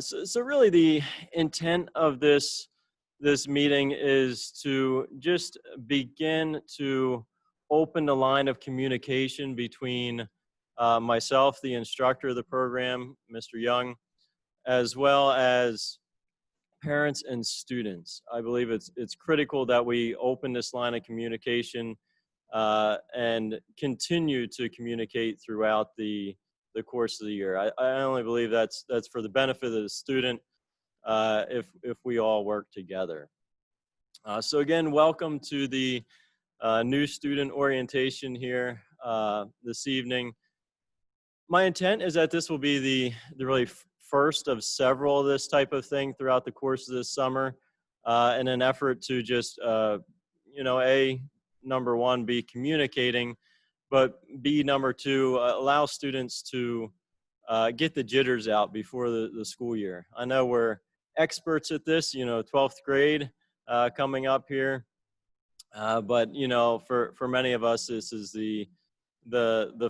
So really the intent of this meeting is to just begin to open the line of communication between myself, the instructor of the program, Mr. Young, as well as parents and students. I believe it's critical that we open this line of communication and continue to communicate throughout the course of the year. I only believe that's for the benefit of the student if we all work together. So again, welcome to the new student orientation here this evening. My intent is that this will be the really first of several of this type of thing throughout the course of this summer in an effort to just, number one, be communicating, but B, number two, allow students to get the jitters out before the school year. I know we're experts at this, 12th grade coming up here, but for many of us, this is the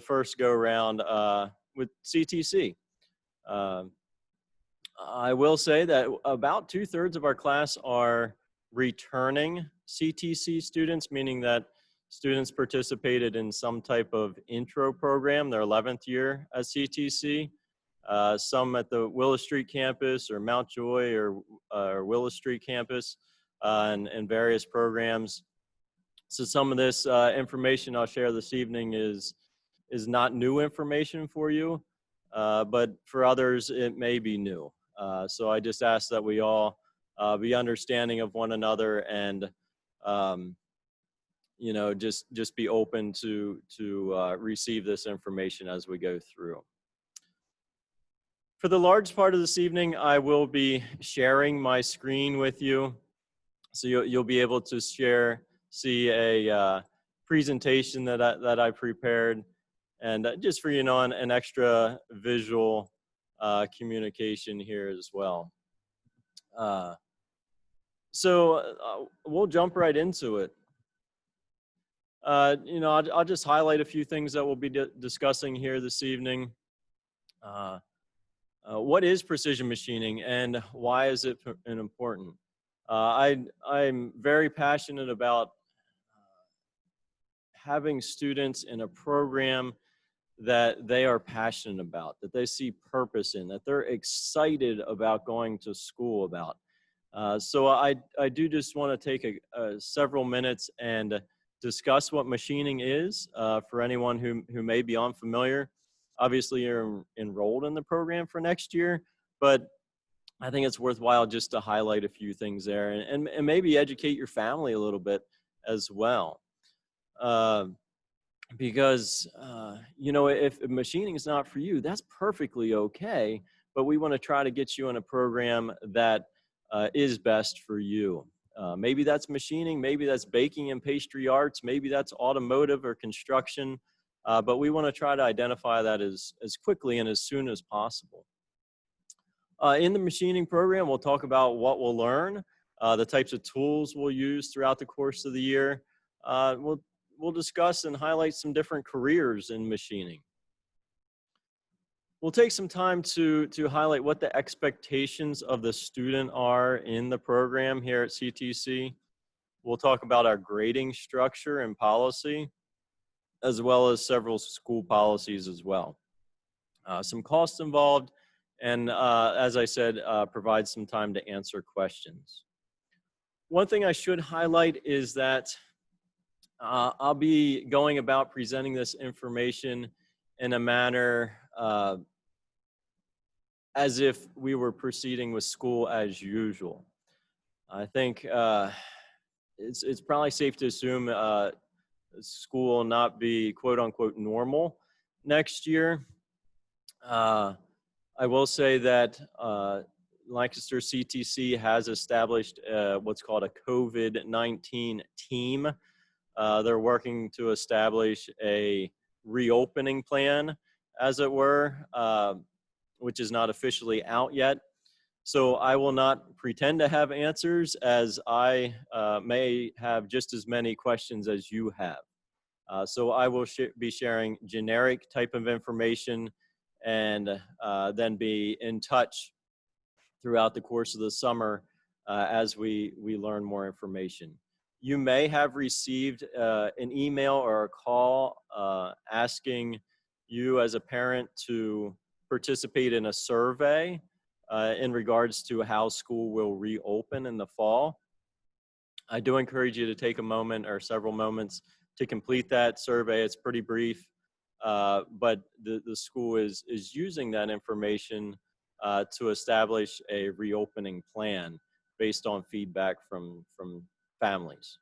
first go round with CTC. I will say that about 2/3 of our class are returning CTC students, meaning that students participated in some type of intro program, their 11th year at CTC, some at the Willis Street campus or Mount Joy or Willis Street campus and various programs. So some of this information I'll share this evening is not new information for you, but for others it may be new. So I just ask that we all be understanding of one another and just be open to receive this information as we go through. For the large part of this evening, I will be sharing my screen with you, so you'll be able to see a presentation that I prepared, and just for an extra visual communication here as well. So we'll jump right into it. I'll just highlight a few things that we'll be discussing here this evening. What is precision machining and why is it important? I'm very passionate about having students in a program that they are passionate about, that they see purpose in, that they're excited about going to school about. So I do just want to take several minutes and discuss what machining is for anyone who may be unfamiliar. Obviously, you're enrolled in the program for next year, but I think it's worthwhile just to highlight a few things there and maybe educate your family a little bit as well. Because, if machining is not for you, that's perfectly okay, but we want to try to get you in a program that is best for you. Maybe that's machining, maybe that's baking and pastry arts, maybe that's automotive or construction, but we want to try to identify that as quickly and as soon as possible. In the machining program, we'll talk about what we'll learn, the types of tools we'll use throughout the course of the year. We'll discuss and highlight some different careers in machining. We'll take some time to highlight what the expectations of the student are in the program here at CTC. We'll talk about our grading structure and policy, as well as several school policies as well. Some costs involved, and as I said, provide some time to answer questions. One thing I should highlight is that I'll be going about presenting this information in a manner as if we were proceeding with school as usual. I think it's probably safe to assume school will not be quote unquote normal next year. I will say that Lancaster CTC has established what's called a COVID-19 team. They're working to establish a reopening plan, as it were, which is not officially out yet. So I will not pretend to have answers, as I may have just as many questions as you have. So I will be sharing generic type of information and then be in touch throughout the course of the summer as we learn more information. You may have received an email or a call asking you as a parent to participate in a survey in regards to how school will reopen in the fall. I do encourage you to take a moment or several moments to complete that survey. It's pretty brief, but the school is using that information to establish a reopening plan based on feedback from families.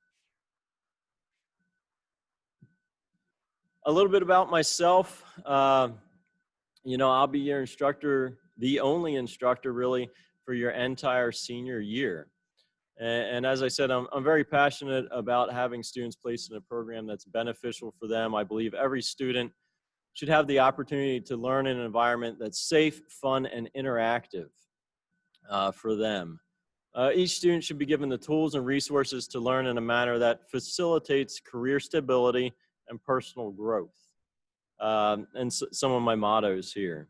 A little bit about myself. You know, I'll be your instructor, the only instructor really for your entire senior year. And as I said, I'm very passionate about having students placed in a program that's beneficial for them. I believe every student should have the opportunity to learn in an environment that's safe, fun, and interactive for them. Each student should be given the tools and resources to learn in a manner that facilitates career stability and personal growth. Some of my mottos here.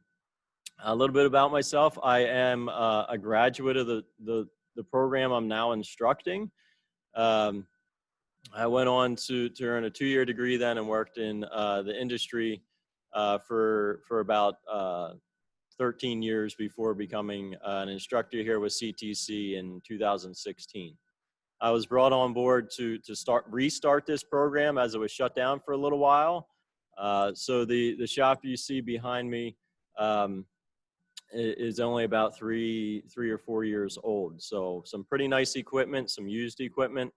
A little bit about myself. I am a graduate of the program I'm now instructing. I went on to earn a 2-year degree then and worked in the industry for about 13 years before becoming an instructor here with CTC in 2016. I was brought on board to restart this program as it was shut down for a little while. So the shop you see behind me is only about three or 4 years old. So some pretty nice equipment, some used equipment,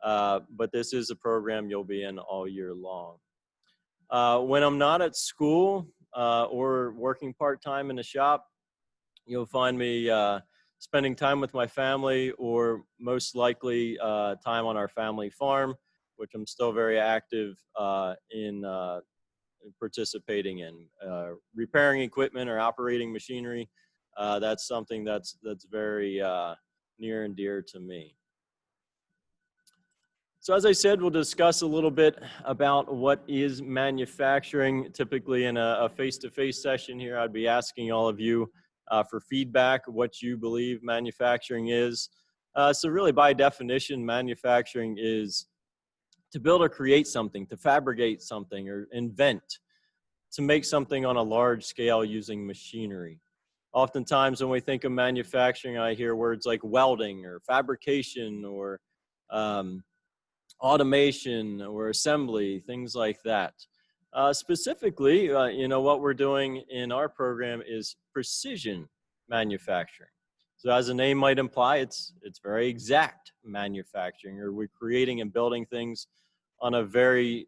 but this is a program you'll be in all year long. When I'm not at school or working part-time in the shop, you'll find me spending time with my family, or most likely time on our family farm, which I'm still very active in participating in. Repairing equipment or operating machinery, that's something that's very near and dear to me. So as I said, we'll discuss a little bit about what is manufacturing. Typically in a face-to-face session here, I'd be asking all of you for feedback, what you believe manufacturing is. So really by definition, manufacturing is to build or create something, to fabricate something or invent, to make something on a large scale using machinery. Oftentimes when we think of manufacturing, I hear words like welding or fabrication or automation or assembly, things like that. Specifically, you know, what we're doing in our program is precision manufacturing. So as the name might imply, it's very exact manufacturing, or we're creating and building things on a very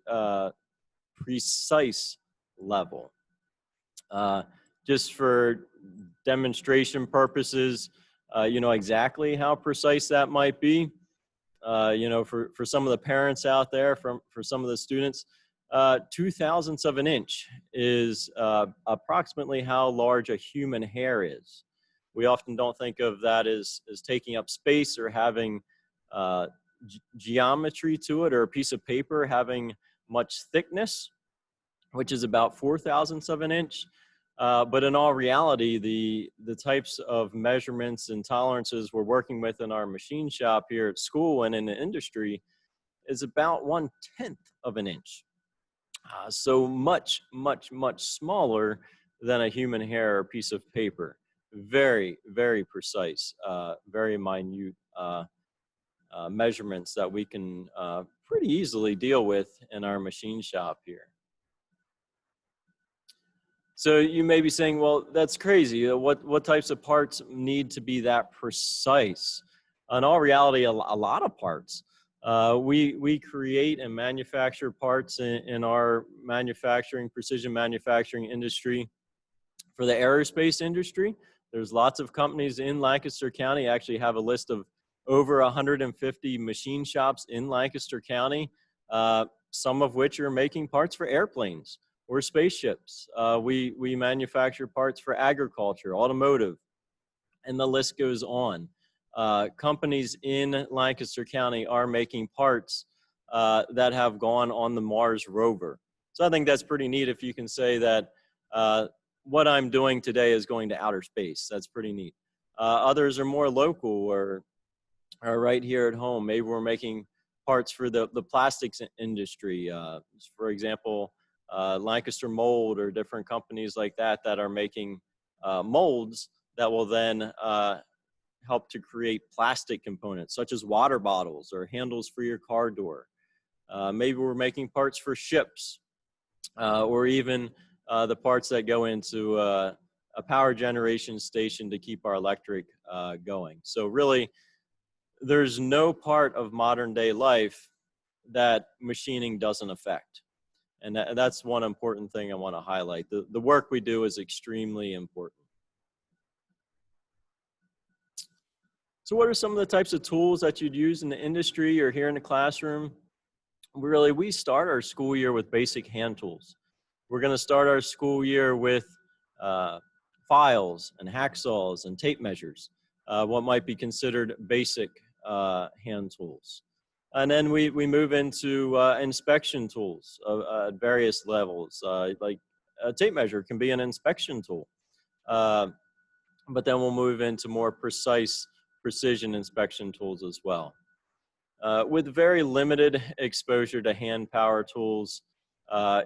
precise level. Just for demonstration purposes, you know exactly how precise that might be. You know, for some of the parents out there, for some of the students, 2/1000ths of an inch is approximately how large a human hair is. We often don't think of that as taking up space or having geometry to it, or a piece of paper having much thickness, which is about 4/1000ths of an inch. But in all reality, the types of measurements and tolerances we're working with in our machine shop here at school and in the industry is about 1/10 of an inch. So much, much, much smaller than a human hair or piece of paper. Very, very precise, very minute measurements that we can pretty easily deal with in our machine shop here. So you may be saying, well, that's crazy. What types of parts need to be that precise? In all reality, a lot of parts. We create and manufacture parts in our precision manufacturing industry for the aerospace industry. There's lots of companies in Lancaster County. I actually have a list of over 150 machine shops in Lancaster County, some of which are making parts for airplanes or spaceships. We manufacture parts for agriculture, automotive, and the list goes on. Companies in Lancaster County are making parts that have gone on the Mars rover. So I think that's pretty neat if you can say that what I'm doing today is going to outer space. That's pretty neat. Others are more local or are right here at home. Maybe we're making parts for the plastics industry. For example, Lancaster Mold or different companies like that that are making molds that will then help to create plastic components such as water bottles or handles for your car door. Maybe we're making parts for ships or even the parts that go into a power generation station to keep our electric going. So really, there's no part of modern day life that machining doesn't affect. And that's one important thing I want to highlight. The work we do is extremely important. So what are some of the types of tools that you'd use in the industry or here in the classroom? Really, we start our school year with basic hand tools. We're going to start our school year with files and hacksaws and tape measures, what might be considered basic hand tools. And then we move into inspection tools at various levels, like a tape measure can be an inspection tool. But then we'll move into more precision inspection tools as well. With very limited exposure to hand power tools,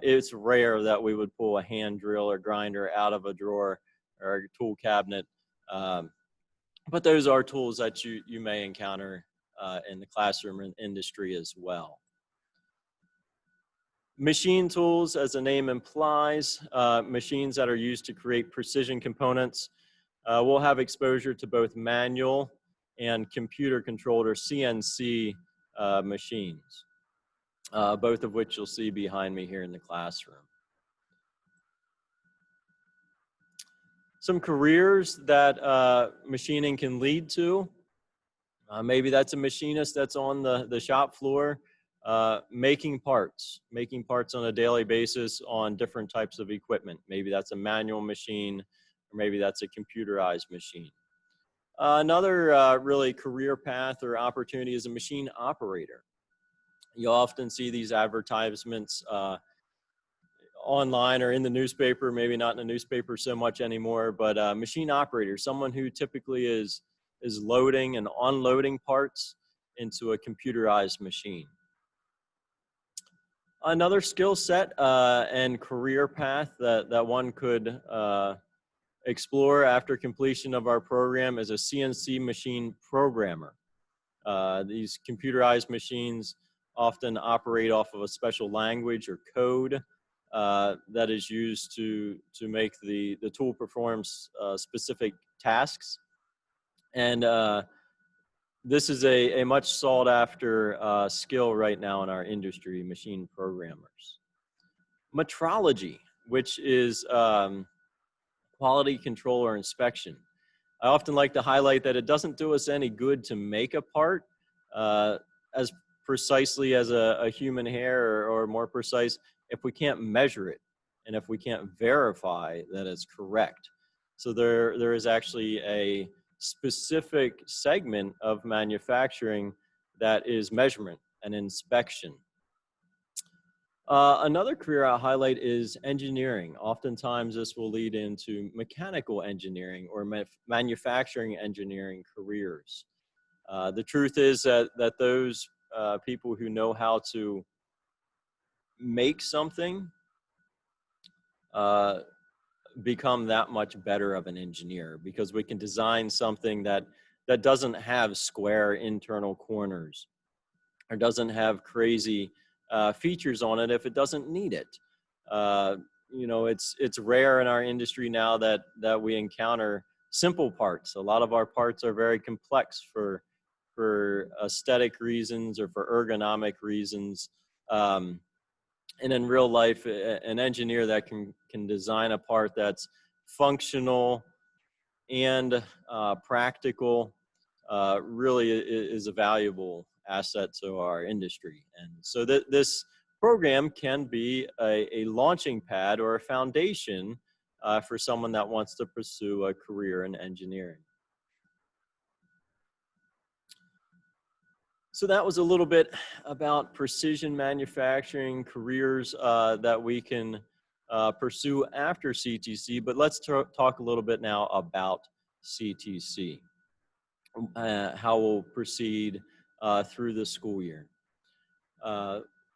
it's rare that we would pull a hand drill or grinder out of a drawer or a tool cabinet. But those are tools that you may encounter in the classroom and industry as well. Machine tools, as the name implies, machines that are used to create precision components. We'll have exposure to both manual and computer controlled or CNC machines, both of which you'll see behind me here in the classroom. Some careers that machining can lead to. Maybe that's a machinist that's on the shop floor making parts on a daily basis on different types of equipment. Maybe that's a manual machine, or maybe that's a computerized machine. Another really career path or opportunity is a machine operator. You'll often see these advertisements online or in the newspaper, maybe not in the newspaper so much anymore, but machine operator, someone who typically is loading and unloading parts into a computerized machine. Another skill set and career path that one could explore after completion of our program is a CNC machine programmer. These computerized machines often operate off of a special language or code that is used to make the tool perform specific tasks. And this is a much sought after skill right now in our industry, machine programmers. Metrology, which is quality control or inspection. I often like to highlight that it doesn't do us any good to make a part as precisely as a human hair or more precise if we can't measure it and if we can't verify that it's correct. So there is actually a specific segment of manufacturing that is measurement and inspection. Another career I'll highlight is engineering. Oftentimes this will lead into mechanical engineering or manufacturing engineering careers. The truth is that those people who know how to make something become that much better of an engineer, because we can design something that doesn't have square internal corners or doesn't have crazy features on it if it doesn't need it. You know, it's rare in our industry now that we encounter simple parts. A lot of our parts are very complex for aesthetic reasons or for ergonomic reasons. And in real life, an engineer that can design a part that's functional and practical really is a valuable asset to our industry. And so this program can be a launching pad or a foundation for someone that wants to pursue a career in engineering. So that was a little bit about precision manufacturing careers that we can pursue after CTC, but let's talk a little bit now about LCCTC, how we'll proceed through the school year.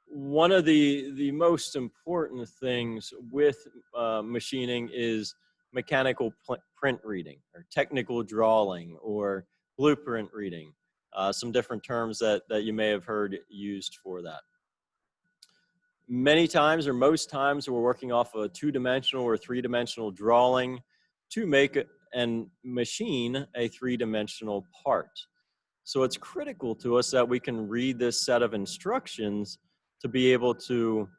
One of the most important things with machining is mechanical print reading, or technical drawing, or blueprint reading. Some different terms that you may have heard used for that. Many times, or most times, we're working off a two-dimensional or three-dimensional drawing to make and machine a three-dimensional part. So it's critical to us that we can read this set of instructions to be able to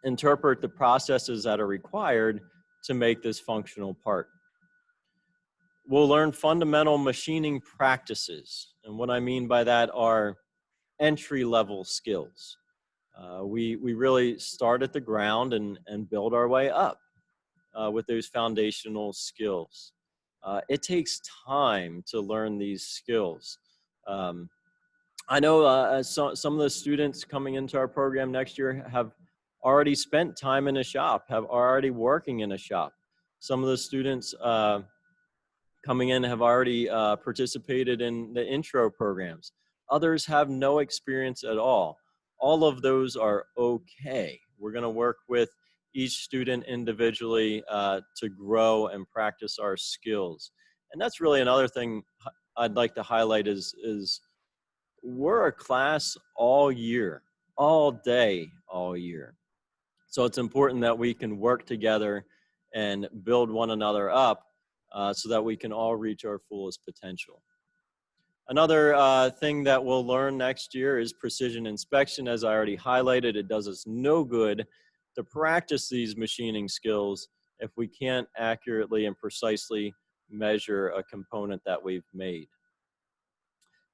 interpret the processes that are required to make this functional part. We'll learn fundamental machining practices. And what I mean by that are entry-level skills. We really start at the ground and build our way up with those foundational skills. It takes time to learn these skills. I know some of the students coming into our program next year have already spent time in a shop, have already working in a shop. Some of the students coming in have already participated in the intro programs. Others have no experience at all. All of those are okay. We're going to work with each student individually to grow and practice our skills. And that's really another thing I'd like to highlight is we're a class all year, all day, all year. So it's important that we can work together and build one another up so that we can all reach our fullest potential. Another thing that we'll learn next year is precision inspection. As I already highlighted, it does us no good to practice these machining skills if we can't accurately and precisely measure a component that we've made.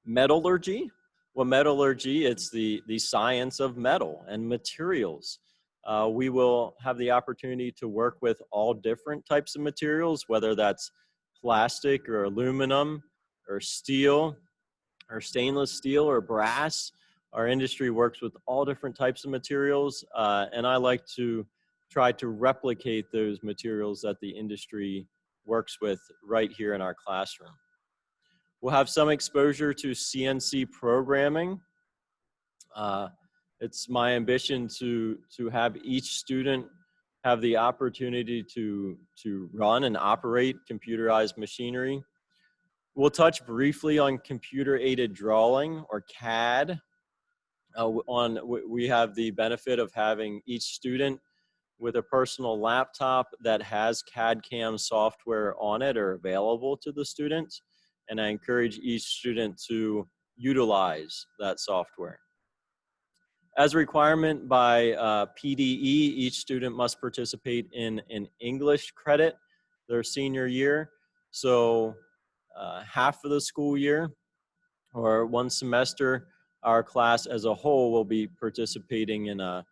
Metallurgy. Well, metallurgy, it's the science of metal and materials. We will have the opportunity to work with all different types of materials, whether that's plastic or aluminum or steel or stainless steel or brass. Our industry works with all different types of materials, and I like to try to replicate those materials that the industry works with right here in our classroom. We'll have some exposure to CNC programming. It's my ambition to have each student have the opportunity to run and operate computerized machinery. We'll touch briefly on computer-aided drawing, or CAD. We have the benefit of having each student with a personal laptop that has CAD/CAM software on it or available to the students. And I encourage each student to utilize that software. As a requirement by PDE, each student must participate in an English credit their senior year. So half of the school year, or one semester, our class as a whole will be participating in a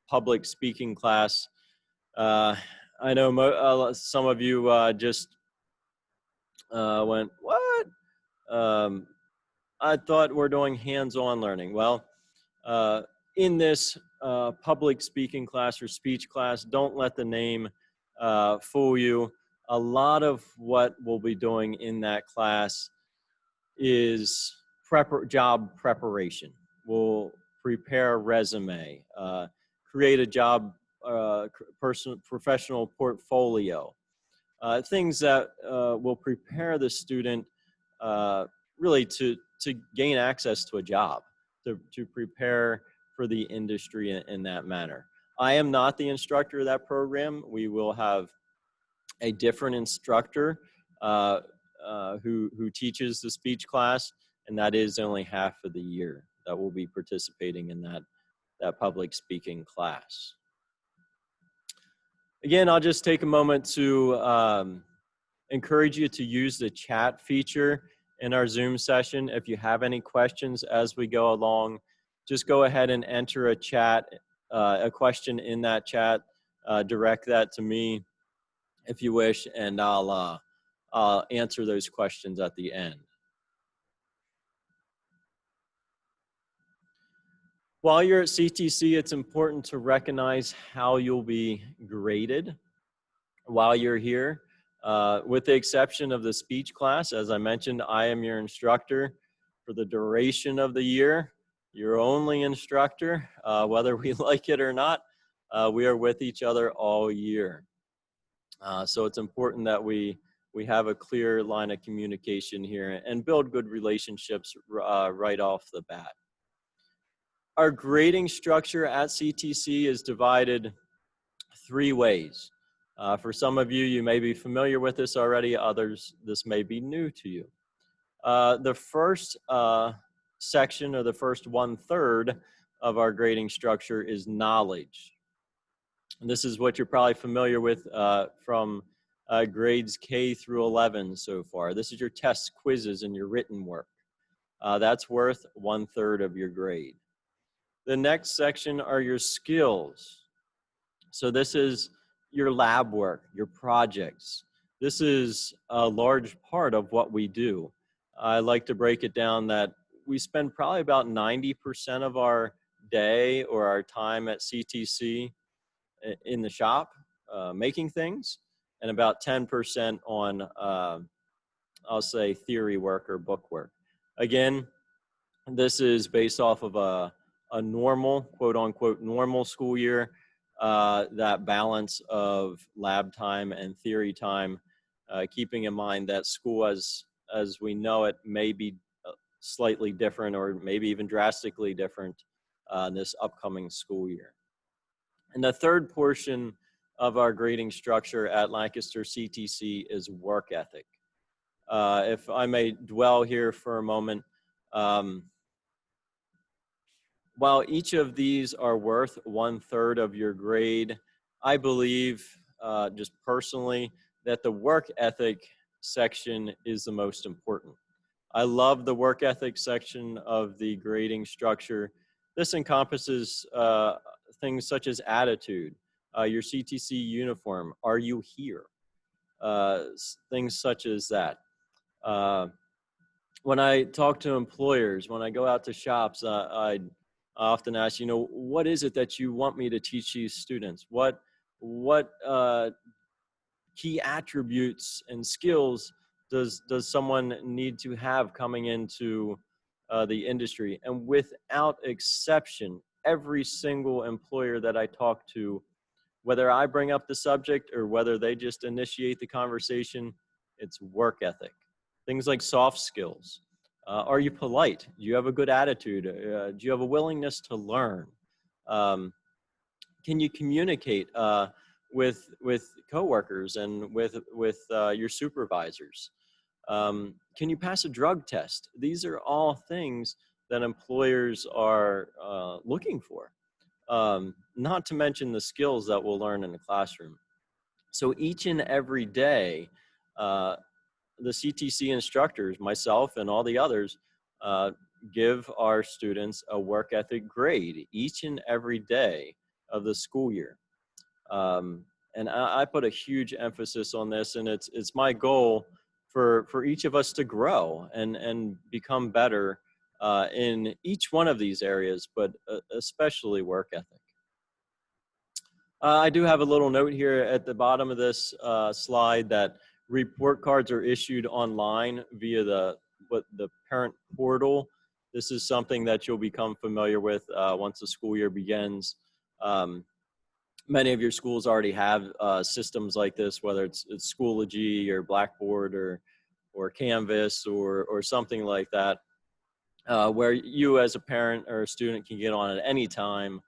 public speaking class. I know some of you just went, what? I thought we're doing hands-on learning. Well, in this public speaking class or speech class, don't let the name fool you. A lot of what we'll be doing in that class is job preparation. We'll prepare a resume, create a job professional portfolio, things that will prepare the student really to gain access to a job, to prepare for the industry in that manner. I am not the instructor of that program. We will have a different instructor who teaches the speech class, and that is only half of the year that will be participating in that public speaking class. Again, I'll just take a moment to encourage you to use the chat feature in our Zoom session. If you have any questions as we go along, just go ahead and enter a question in that chat, direct that to me if you wish, and I'll answer those questions at the end. While you're at CTC, it's important to recognize how you'll be graded while you're here. With the exception of the speech class, as I mentioned, I am your instructor for the duration of the year, your only instructor, whether we like it or not. We are with each other all year. So it's important that we have a clear line of communication here and build good relationships right off the bat. Our grading structure at CTC is divided 3 ways. For some of you, you may be familiar with this already. Others, this may be new to you. The first section, or the first 1/3 of our grading structure, is knowledge. And this is what you're probably familiar with from grades K through 11 so far. This is your tests, quizzes, and your written work. That's worth 1/3 of your grade. The next section are your skills. So this is your lab work, your projects. This is a large part of what we do. I like to break it down that we spend probably about 90% of our day or our time at CTC in the shop making things, and about 10% on, I'll say, theory work or book work. Again, this is based off of a normal, quote unquote, normal school year. That balance of lab time and theory time, keeping in mind that school as we know it may be slightly different or maybe even drastically different this upcoming school year. And the third portion of our grading structure at Lancaster CTC is work ethic. If I may dwell here for a moment, while each of these are worth 1/3 of your grade, I believe, just personally, that the work ethic section is the most important. I love the work ethic section of the grading structure. This encompasses things such as attitude, your CTC uniform, are you here? Things such as that. When I talk to employers, when I go out to shops, I often ask, what is it that you want me to teach these students? What key attributes and skills does someone need to have coming into the industry? And without exception, every single employer that I talk to, whether I bring up the subject or whether they just initiate the conversation, it's work ethic. Things like soft skills. Are you polite? Do you have a good attitude? Do you have a willingness to learn? Can you communicate with coworkers and with your supervisors? Can you pass a drug test? These are all things that employers are looking for. Not to mention the skills that we'll learn in the classroom. So each and every day, the CTC instructors, myself and all the others, give our students a work ethic grade each and every day of the school year. And I put a huge emphasis on this, and it's my goal for each of us to grow and become better in each one of these areas, but especially work ethic. I do have a little note here at the bottom of this slide that report cards are issued online via the parent portal. This is something that you'll become familiar with once the school year begins. Many of your schools already have systems like this, whether it's Schoology or Blackboard or Canvas or something like that, where you as a parent or a student can get on at any time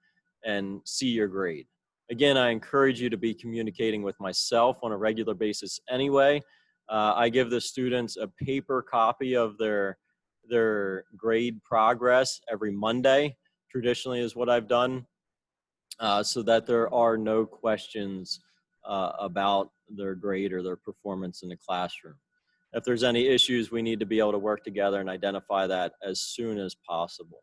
and see your grade. Again, I encourage you to be communicating with myself on a regular basis anyway. I give the students a paper copy of their grade progress every Monday, traditionally is what I've done, so that there are no questions about their grade or their performance in the classroom. If there's any issues, we need to be able to work together and identify that as soon as possible.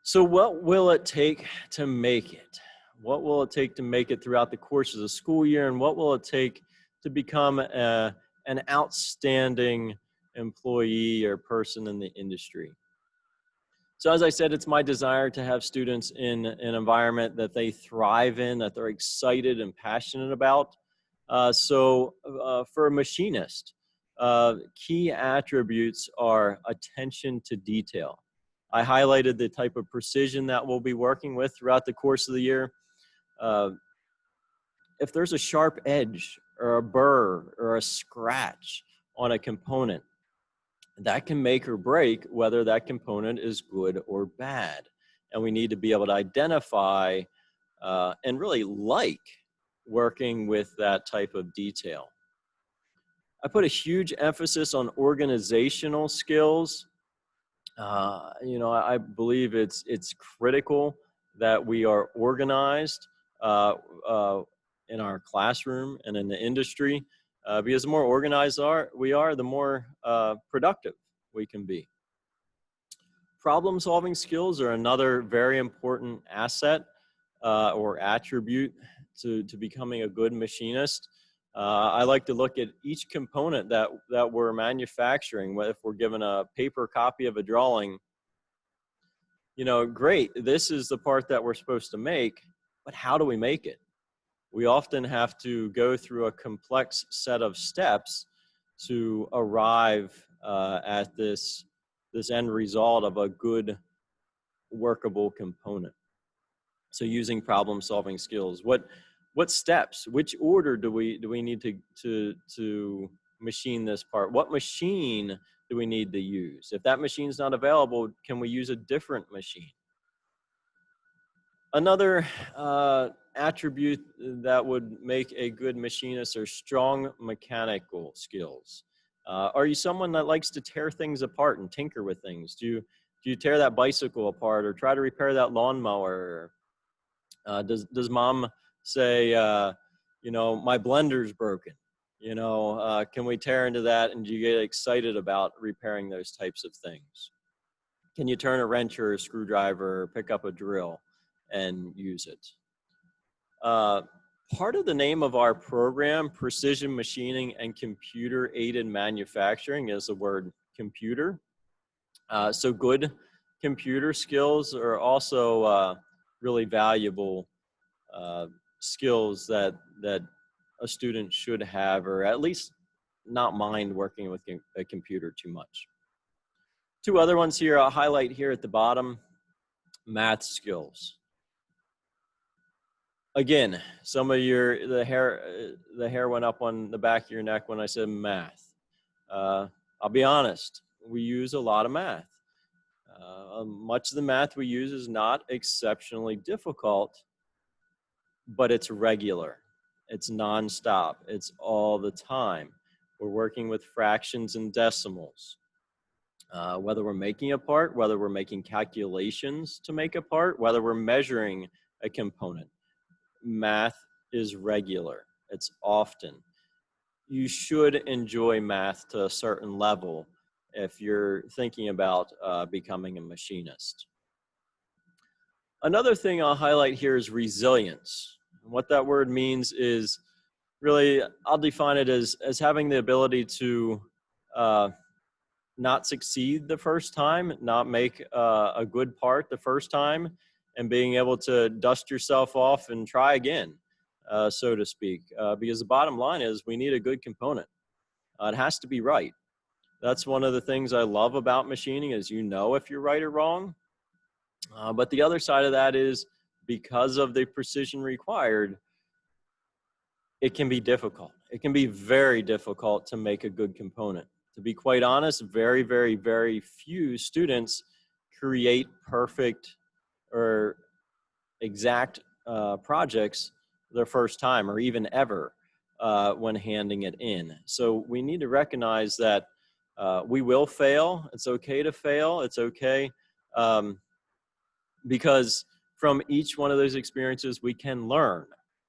So what will it take to make it? What will it take to make it throughout the course of the school year? And what will it take to become an outstanding employee or person in the industry? So as I said, it's my desire to have students in an environment that they thrive in, that they're excited and passionate about. For a machinist, key attributes are attention to detail. I highlighted the type of precision that we'll be working with throughout the course of the year. If there's a sharp edge or a burr or a scratch on a component, that can make or break whether that component is good or bad. And we need to be able to identify and really like working with that type of detail. I put a huge emphasis on organizational skills. I believe it's critical that we are organized uh, uh, in our classroom and in the industry, because the more organized we are, the more productive we can be. Problem solving skills are another very important asset or attribute to becoming a good machinist. I like to look at each component that we're manufacturing. If we're given a paper copy of a drawing, great, this is the part that we're supposed to make, but how do we make it? We often have to go through a complex set of steps to arrive at this end result of a good workable component. So using problem solving skills, what steps, which order do we need to machine this part? What machine do we need to use? If that machine's not available, can we use a different machine? Another attribute that would make a good machinist are strong mechanical skills. Are you someone that likes to tear things apart and tinker with things? Do you tear that bicycle apart or try to repair that lawnmower? Does mom say, my blender's broken? Can we tear into that, and do you get excited about repairing those types of things? Can you turn a wrench or a screwdriver or pick up a drill and use it? Part of the name of our program, Precision Machining and Computer Aided Manufacturing, is the word computer. So good computer skills are also really valuable skills that a student should have, or at least not mind working with a computer too much. Two other ones here I'll highlight here at the bottom: math skills. Again, some of the hair went up on the back of your neck when I said math. I'll be honest, we use a lot of math. Much of the math we use is not exceptionally difficult, but it's regular. It's nonstop. It's all the time. We're working with fractions and decimals. Whether we're making a part, whether we're making calculations to make a part, whether we're measuring a component, math is regular. It's often. You should enjoy math to a certain level if you're thinking about becoming a machinist. Another thing I'll highlight here is resilience. What that word means is really, I'll define it as having the ability to not succeed the first time, not make a good part the first time, and being able to dust yourself off and try again, so to speak. Because the bottom line is we need a good component. It has to be right. That's one of the things I love about machining is if you're right or wrong. But the other side of that is because of the precision required, it can be difficult. It can be very difficult to make a good component. To be quite honest, very, very, very few students create perfect or exact projects their first time or even ever when handing it in. So we need to recognize that we will fail. It's okay to fail. It's okay because from each one of those experiences we can learn.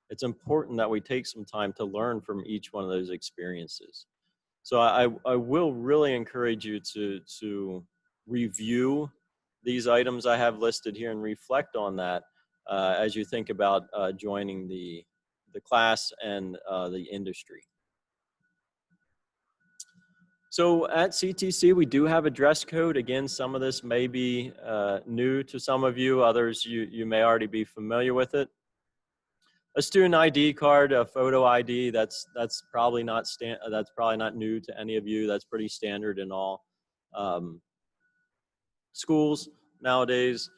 It's important that we take some time to learn from each one of those experiences. So I will really encourage you to review these items I have listed here and reflect on that as you think about joining the class and the industry. So at CTC, we do have a dress code. Again, some of this may be new to some of you. Others, you may already be familiar with it. A student ID card, a photo ID, that's probably not new to any of you. That's pretty standard in all schools nowadays.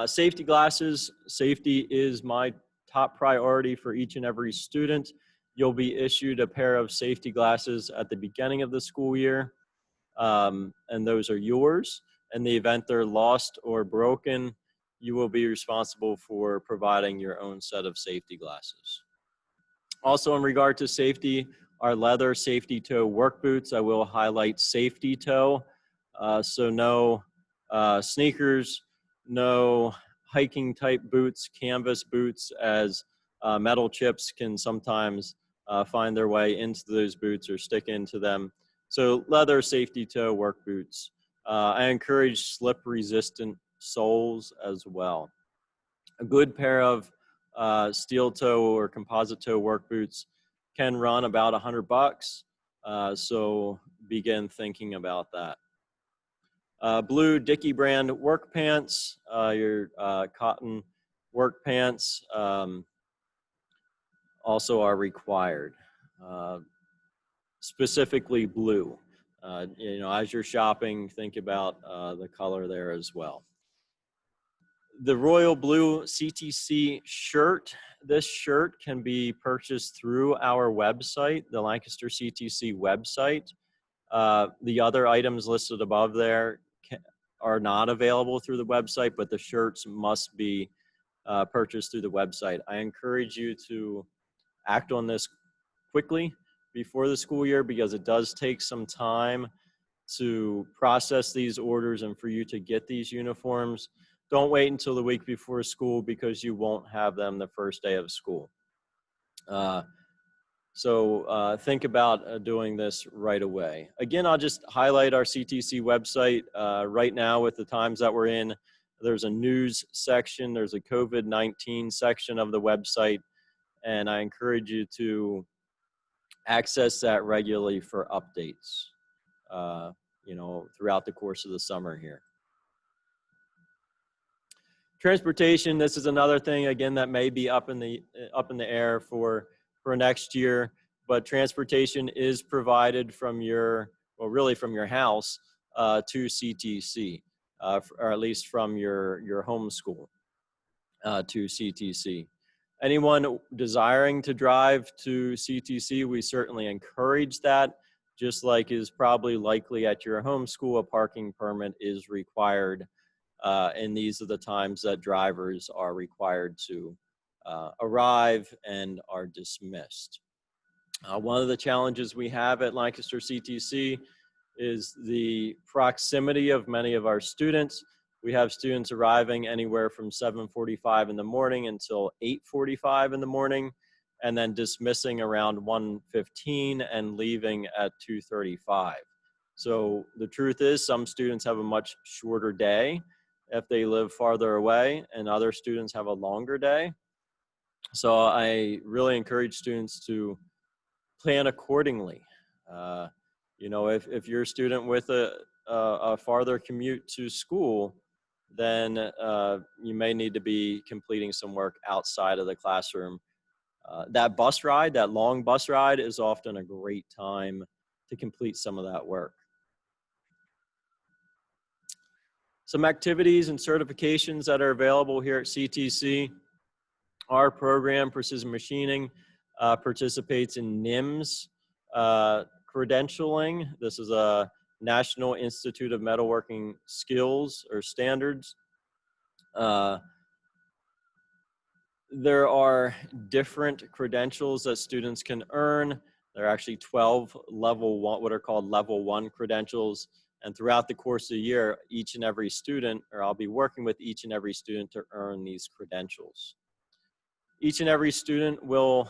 Safety glasses. Safety is my top priority for each and every student. You'll be issued a pair of safety glasses at the beginning of the school year, and those are yours. In the event they're lost or broken, you will be responsible for providing your own set of safety glasses. Also, in regard to safety, our leather safety toe work boots, I will highlight safety toe. So no sneakers, no hiking type boots, canvas boots, as metal chips can sometimes find their way into those boots or stick into them. So leather safety toe work boots. I encourage slip resistant soles as well. A good pair of steel toe or composite toe work boots can run about $100. So begin thinking about that. Blue Dickie brand work pants, your cotton work pants also are required. Specifically blue. You know, as you're shopping, think about the color there as well. The royal blue CTC shirt. This shirt can be purchased through our website, the Lancaster CTC website. The other items listed above there are not available through the website, but the shirts must be purchased through the website. I encourage you to act on this quickly before the school year, because it does take some time to process these orders and for you to get these uniforms. Don't wait until the week before school, because you won't have them the first day of school. So think about doing this right away. Again, I'll just highlight our CTC website. Right now, with the times that we're in, there's a news section, there's a COVID-19 section of the website, and I encourage you to access that regularly for updates, you know, throughout the course of the summer here. Transportation, this is another thing, again, that may be up in the air for next year, but transportation is provided from your, well, really from your house to CTC, or at least from your home school to CTC. Anyone desiring to drive to CTC, we certainly encourage that. Just like is probably likely at your home school, a parking permit is required. And these are the times that drivers are required to arrive and are dismissed. One of the challenges we have at Lancaster CTC is the proximity of many of our students. We have students arriving anywhere from 7:45 in the morning until 8:45 in the morning, and then dismissing around 1:15 and leaving at 2:35. So the truth is, some students have a much shorter day if they live farther away, and other students have a longer day. So I really encourage students to plan accordingly. You know, if you're a student with a farther commute to school, then you may need to be completing some work outside of the classroom. That bus ride, that long bus ride, is often a great time to complete some of that work. Some activities and certifications that are available here at CTC. Our program, Precision Machining, participates in NIMS credentialing. This is a National Institute of Metalworking Skills or Standards. There are different credentials that students can earn. There are actually 12 level one, what are called level 1 credentials. And throughout the course of the year, each and every student, or I'll be working with each and every student to earn these credentials. Each and every student will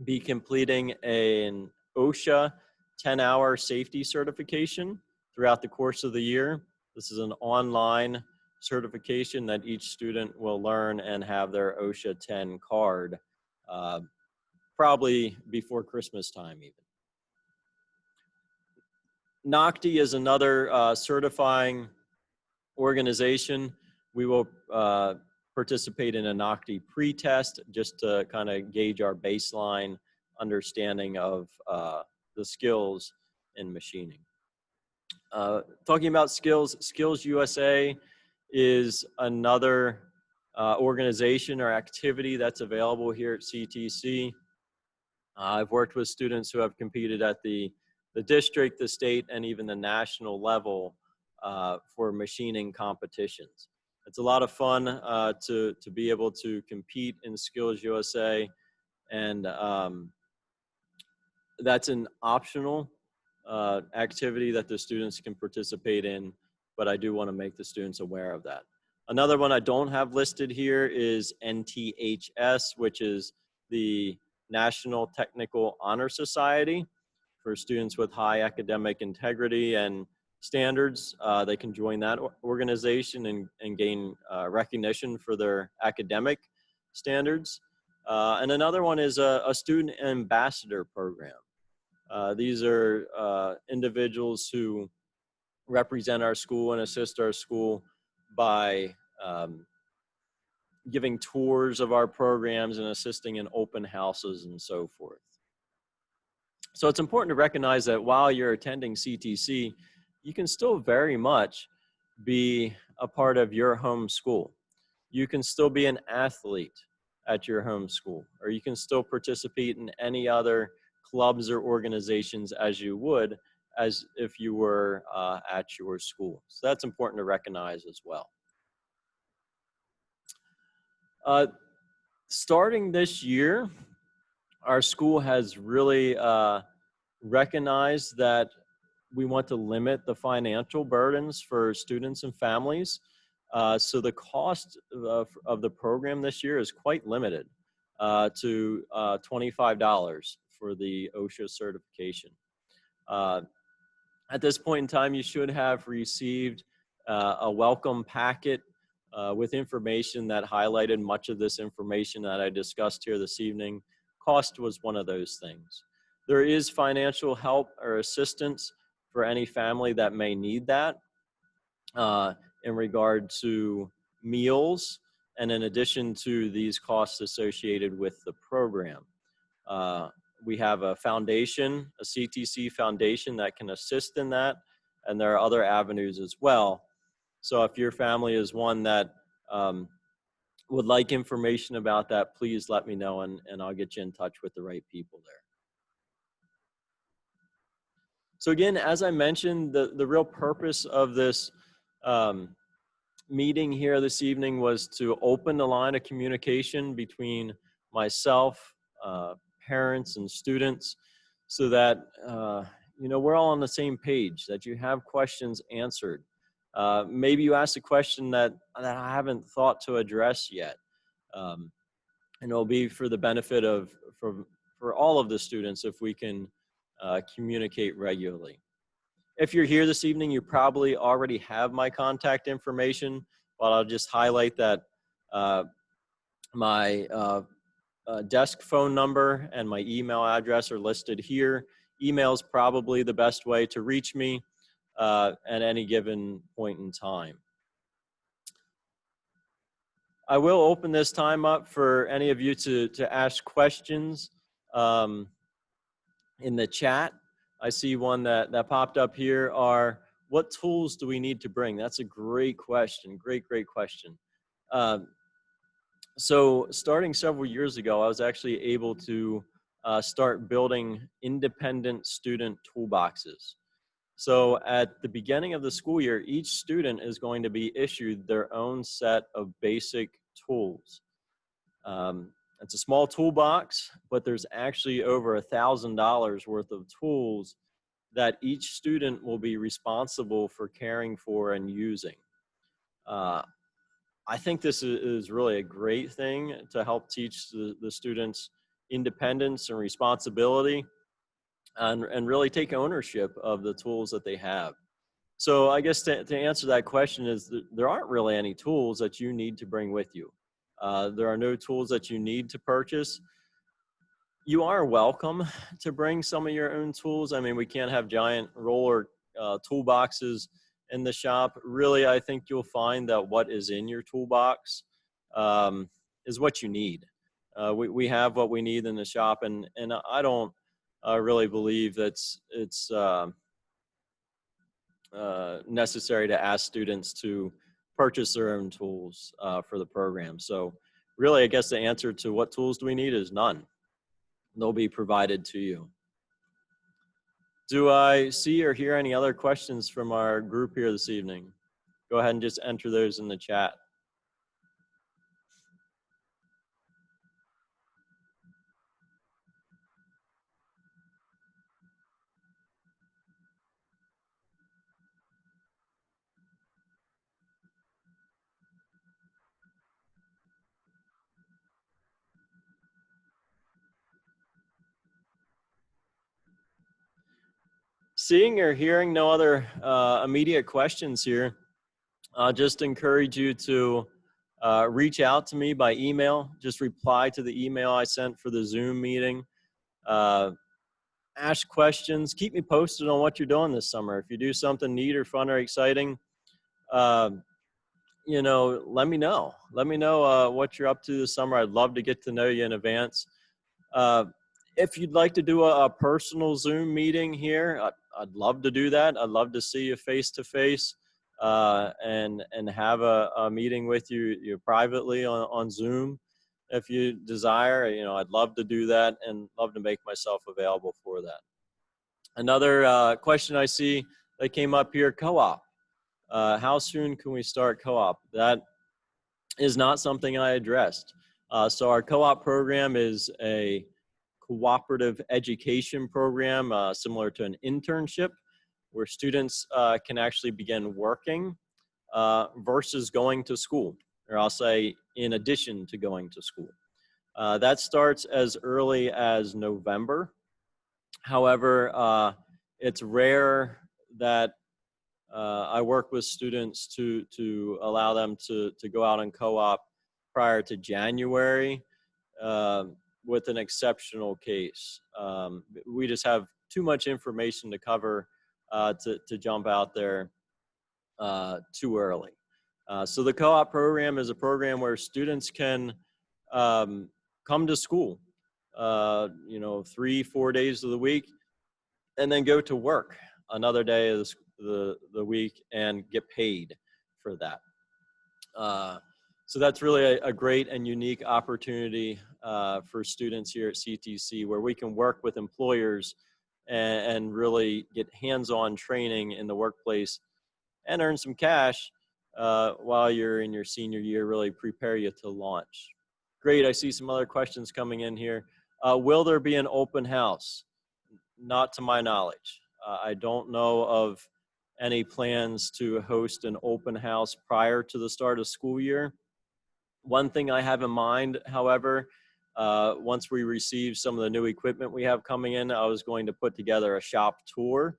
be completing an OSHA 10-hour safety certification throughout the course of the year. This is an online certification that each student will learn and have their OSHA 10 card probably before Christmas time even. NOCTI is another certifying organization. We will participate in a NOCTI pre-test just to kind of gauge our baseline understanding of the skills in machining. Talking about skills, Skills USA is another organization or activity that's available here at CTC. I've worked with students who have competed at the district, the state, and even the national level for machining competitions. It's a lot of fun to be able to compete in Skills USA, and that's an optional activity that the students can participate in, but I do want to make the students aware of that. Another one I don't have listed here is NTHS, which is the National Technical Honor Society for students with high academic integrity and standards. They can join that organization and gain recognition for their academic standards. And another one is a student ambassador program. These are individuals who represent our school and assist our school by giving tours of our programs and assisting in open houses and so forth. So it's important to recognize that while you're attending CTC, you can still very much be a part of your home school. You can still be an athlete at your home school, or you can still participate in any other clubs or organizations as you would as if you were at your school. So that's important to recognize as well. Starting this year, our school has really recognized that we want to limit the financial burdens for students and families. So the cost of the program this year is quite limited to $25 for the OSHA certification. At this point in time, you should have received a welcome packet with information that highlighted much of this information that I discussed here this evening. Cost was one of those things. There is financial help or assistance for any family that may need that in regard to meals, and in addition to these costs associated with the program. We have a foundation, a CTC foundation that can assist in that, and there are other avenues as well. So if your family is one that would like information about that, please let me know, and I'll get you in touch with the right people there. So again, as I mentioned, the real purpose of this meeting here this evening was to open the line of communication between myself, parents, and students, so that you know, we're all on the same page, that you have questions answered. Maybe you asked a question that I haven't thought to address yet. And it'll be for the benefit of, for all of the students if we can communicate regularly. If you're here this evening, you probably already have my contact information, but I'll just highlight that my desk phone number and my email address are listed here. Email is probably the best way to reach me at any given point in time. I will open this time up for any of you to ask questions in the chat. I see one that popped up here are, what tools do we need to bring? That's a great question, great question. So starting several years ago, I was actually able to start building independent student toolboxes. So at the beginning of the school year, each student is going to be issued their own set of basic tools. It's a small toolbox, but there's actually over $1,000 worth of tools that each student will be responsible for caring for and using. I think this is really a great thing to help teach the students independence and responsibility, and really take ownership of the tools that they have. So I guess to answer that question is there aren't really any tools that you need to bring with you. There are no tools that you need to purchase. You are welcome to bring some of your own tools. I mean, we can't have giant roller toolboxes in the shop. Really, I think you'll find that what is in your toolbox is what you need. We have what we need in the shop, and I don't really believe it's necessary to ask students to purchase their own tools for the program. So really, I guess the answer to what tools do we need is none. They'll be provided to you. Do I see or hear any other questions from our group here this evening? Go ahead and just enter those in the chat. Seeing or hearing no other immediate questions here, I'll just encourage you to reach out to me by email. Just reply to the email I sent for the Zoom meeting. Ask questions. Keep me posted on what you're doing this summer. If you do something neat or fun or exciting, you know, let me know. Let me know what you're up to this summer. I'd love to get to know you in advance. If you'd like to do a personal Zoom meeting here, I'd love to do that. I'd love to see you face to face and have a meeting with you privately on Zoom. If you desire, you know, I'd love to do that and love to make myself available for that. Another question I see that came up here, co-op. How soon can we start co-op? That is not something I addressed. So our co-op program is a cooperative education program similar to an internship where students can actually begin working versus going to school, or I'll say in addition to going to school. That starts as early as November. However, it's rare that I work with students to allow them to go out and co-op prior to January with an exceptional case. We just have too much information to cover to jump out there too early. So the co-op program is a program where students can come to school, you know, 3-4 days of the week, and then go to work another day of the week and get paid for that. So that's really a great and unique opportunity for students here at CTC, where we can work with employers and really get hands-on training in the workplace and earn some cash while you're in your senior year, really prepare you to launch. Great, I see some other questions coming in here. Will there be an open house? Not to my knowledge. I don't know of any plans to host an open house prior to the start of school year. One thing I have in mind, however, once we receive some of the new equipment we have coming in, I was going to put together a shop tour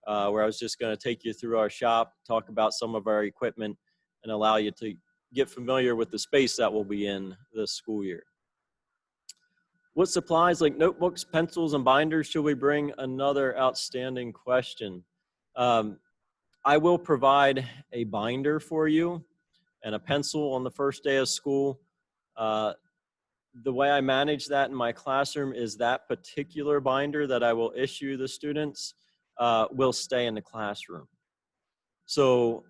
where I was just going to take you through our shop, talk about some of our equipment, and allow you to get familiar with the space that will be in this school year. What supplies like notebooks, pencils, and binders should we bring? Another outstanding question. I will provide a binder for you and a pencil on the first day of school. The way I manage that in my classroom is that particular binder that I will issue the students will stay in the classroom. So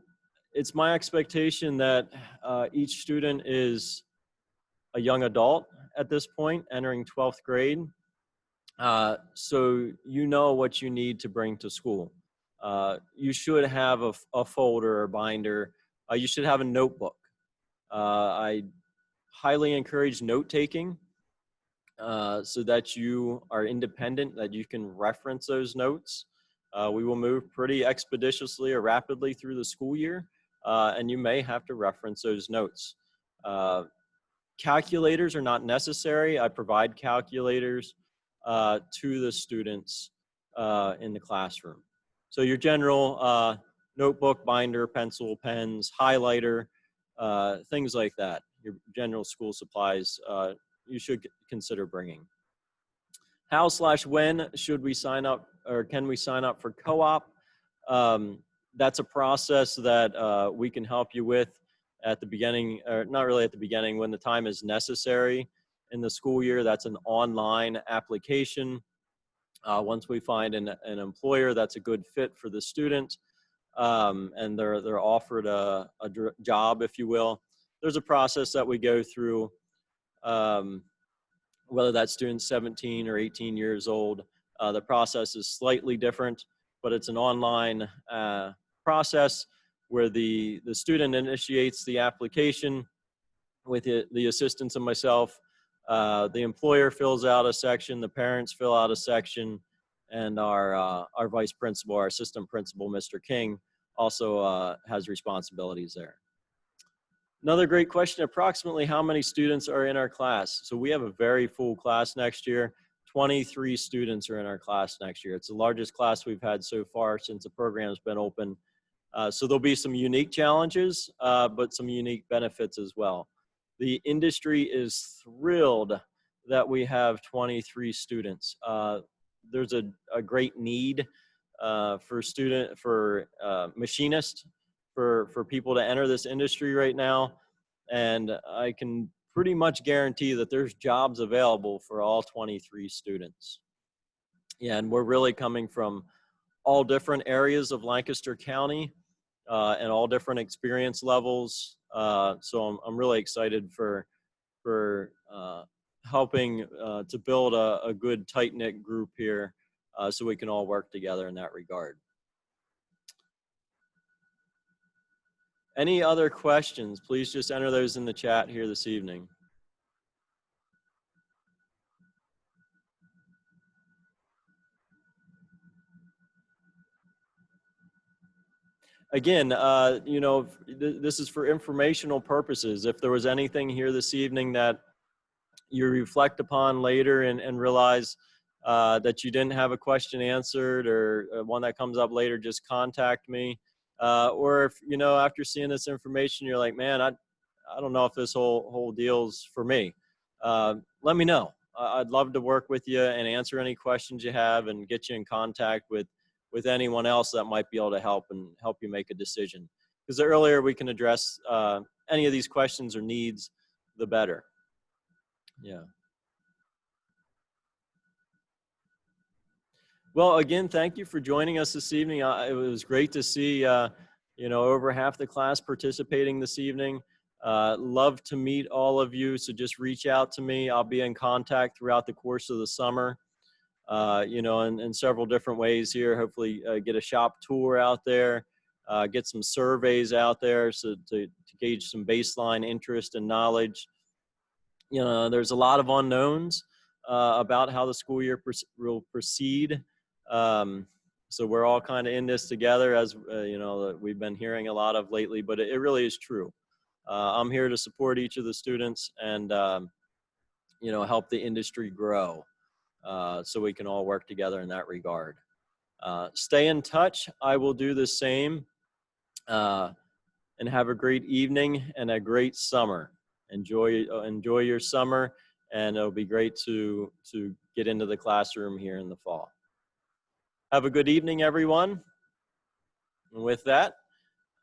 it's my expectation that each student is a young adult at this point, entering 12th grade. So you know what you need to bring to school. You should have a folder or binder. You should have a notebook. I highly encourage note-taking so that you are independent, that you can reference those notes. We will move pretty expeditiously or rapidly through the school year, and you may have to reference those notes. Calculators are not necessary. I provide calculators to the students in the classroom. So your general notebook, binder, pencil, pens, highlighter, things like that. Your general school supplies you should consider bringing. How/when should we sign up, or can we sign up for co-op? That's a process that we can help you with at the beginning, or not really at the beginning, when the time is necessary in the school year. That's an online application. Once we find an employer that's a good fit for the student, and they're offered a job, if you will, there's a process that we go through, whether that student's 17 or 18 years old. The process is slightly different, but it's an online process where the student initiates the application with the assistance of myself. The employer fills out a section, the parents fill out a section, and our vice principal, our assistant principal, Mr. King, also has responsibilities there. Another great question, approximately how many students are in our class? So we have a very full class next year. 23 students are in our class next year. It's the largest class we've had so far since the program's been open. So there'll be some unique challenges, but some unique benefits as well. The industry is thrilled that we have 23 students. There's a great need for machinists, for people to enter this industry right now. And I can pretty much guarantee that there's jobs available for all 23 students. Yeah, and we're really coming from all different areas of Lancaster County and all different experience levels. So I'm really excited for helping to build a good tight-knit group here so we can all work together in that regard. Any other questions? Please just enter those in the chat here this evening. Again, you know, this is for informational purposes. If there was anything here this evening that you reflect upon later and realize that you didn't have a question answered, or one that comes up later, just contact me. Or if, you know, after seeing this information, you're like, man, I don't know if this whole deal's for me. Let me know. I'd love to work with you and answer any questions you have and get you in contact with anyone else that might be able to help you make a decision. Because the earlier we can address any of these questions or needs, the better. Yeah. Well, again, thank you for joining us this evening. It was great to see, you know, over half the class participating this evening. Love to meet all of you, so just reach out to me. I'll be in contact throughout the course of the summer, you know, in several different ways here. Hopefully get a shop tour out there, get some surveys out there so to gauge some baseline interest and knowledge. You know, there's a lot of unknowns about how the school year will proceed. So we're all kind of in this together, as you know, we've been hearing a lot of lately, but it really is true. I'm here to support each of the students and, you know, help the industry grow so we can all work together in that regard. Stay in touch. I will do the same. And have a great evening and a great summer. Enjoy your summer, and it'll be great to get into the classroom here in the fall. Have a good evening, everyone. And with that,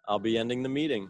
I'll be ending the meeting.